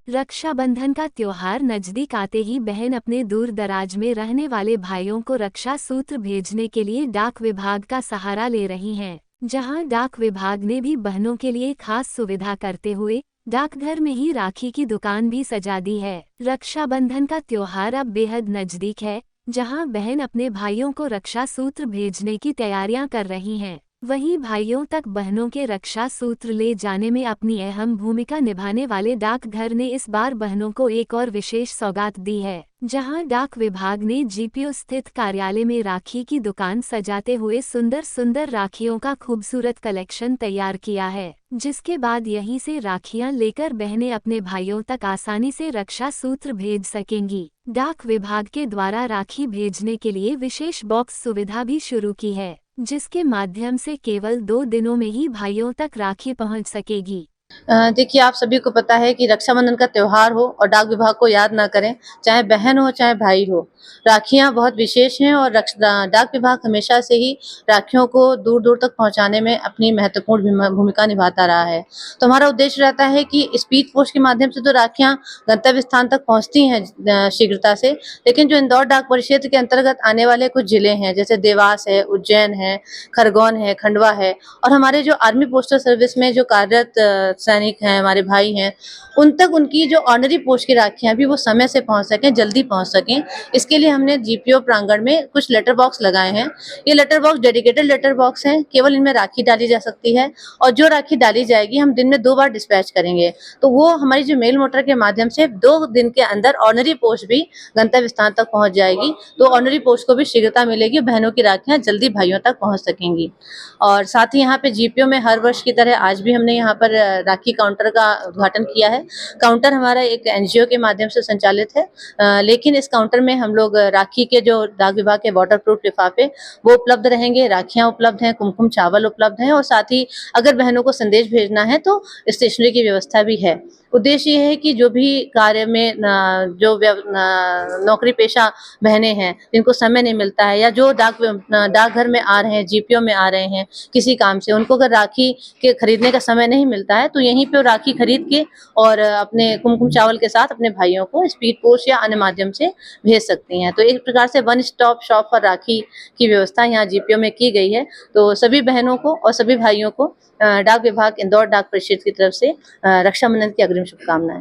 रक्षाबंधन का त्योहार नजदीक आते ही बहन अपने दूर दराज में रहने वाले भाइयों को रक्षा सूत्र भेजने के लिए डाक विभाग का सहारा ले रही हैं, जहां डाक विभाग ने भी बहनों के लिए खास सुविधा करते हुए डाकघर में ही राखी की दुकान भी सजा दी है। रक्षाबंधन का त्योहार अब बेहद नजदीक है, जहां बहन अपने भाइयों को रक्षा सूत्र भेजने की तैयारियां कर रही हैं। वहीं भाइयों तक बहनों के रक्षा सूत्र ले जाने में अपनी अहम भूमिका निभाने वाले डाकघर ने इस बार बहनों को एक और विशेष सौगात दी है, जहां डाक विभाग ने जीपीओ स्थित कार्यालय में राखी की दुकान सजाते हुए सुंदर सुंदर राखियों का खूबसूरत कलेक्शन तैयार किया है, जिसके बाद यहीं से राखियां लेकर बहनें अपने भाइयों तक आसानी से रक्षा सूत्र भेज सकेंगी। डाक विभाग के द्वारा राखी भेजने के लिए विशेष बॉक्स सुविधा भी शुरू की है, जिसके माध्यम से केवल 2 दिनों में ही भाइयों तक राखी पहुंच सकेगी। देखिए, आप सभी को पता है कि रक्षाबंधन का त्योहार हो और डाक विभाग को याद ना करें, चाहे बहन हो चाहे भाई हो। राखियाँ बहुत विशेष हैं और डाक विभाग हमेशा से ही राखियों को दूर-दूर तक पहुँचाने में अपनी महत्वपूर्ण भूमिका निभाता रहा है। तो हमारा उद्देश्य रहता है कि स्पीड पोस्ट के माध्यम से तो राखियाँ गंतव्य स्थान तक पहुँचती हैं शीघ्रता से, लेकिन जो इंदौर डाक परिक्षेत्र के अंतर्गत आने वाले कुछ जिले हैं, जैसे देवास है, उज्जैन है, खरगोन है, खंडवा है और हमारे जो आर्मी पोस्टल सर्विस में जो कार्यरत सैनिक हैं, हमारे भाई हैं, उन तक उनकी जो ऑनरी पोस्ट की राखियाँ भी वो समय से पहुँच सकें, जल्दी पहुँच सकें। इसके लिए हमने जीपीओ प्रांगण में कुछ लेटर बॉक्स लगाए हैं। ये letter box dedicated letter box हैं, केवल इनमें राखी डाली जा सकती है और जो राखी डाली जाएगी हम दिन में 2 बार डिस्पैच करेंगे। तो वो हमारी जो मेल मोटर के माध्यम से 2 दिन के अंदर ऑनरी पोस्ट भी गंतव्य स्थान तक पहुँच जाएगी। तो ऑनरी पोस्ट को भी शीघ्रता मिलेगी, बहनों की राखियाँ जल्दी भाइयों तक पहुँच सकेंगी। और साथ ही यहाँ पे जीपीओ में हर वर्ष की तरह आज भी हमने यहाँ पर राखी काउंटर का उद्घाटन किया है। काउंटर हमारा एक एनजीओ के माध्यम से संचालित है, लेकिन इस काउंटर में हम लोग राखी के जो डाक विभाग के वाटरप्रूफ लिफाफे वो उपलब्ध रहेंगे, राखियाँ उपलब्ध हैं, कुमकुम चावल उपलब्ध हैं और साथ ही अगर बहनों को संदेश भेजना है तो स्टेशनरी की व्यवस्था भी है। उद्देश्य ये है कि जो भी कार्य में नौकरी पेशा बहनें हैं, जिनको समय नहीं मिलता है या जो डाकघर में आ रहे हैं, जीपीओ में आ रहे हैं किसी काम से, उनको अगर राखी के खरीदने का समय नहीं मिलता है तो यहीं पे वो राखी खरीद के और अपने कुमकुम चावल के साथ अपने भाइयों को स्पीड पोस्ट या अन्य माध्यम से भेज सकती हैं। तो एक प्रकार से वन स्टॉप शॉप पर राखी की व्यवस्था यहाँ जीपीओ में की गई है। तो सभी बहनों को और सभी भाइयों को डाक विभाग इंदौर डाक परिषद की तरफ से रक्षाबंधन की अग्रिम शुभकामनाएं।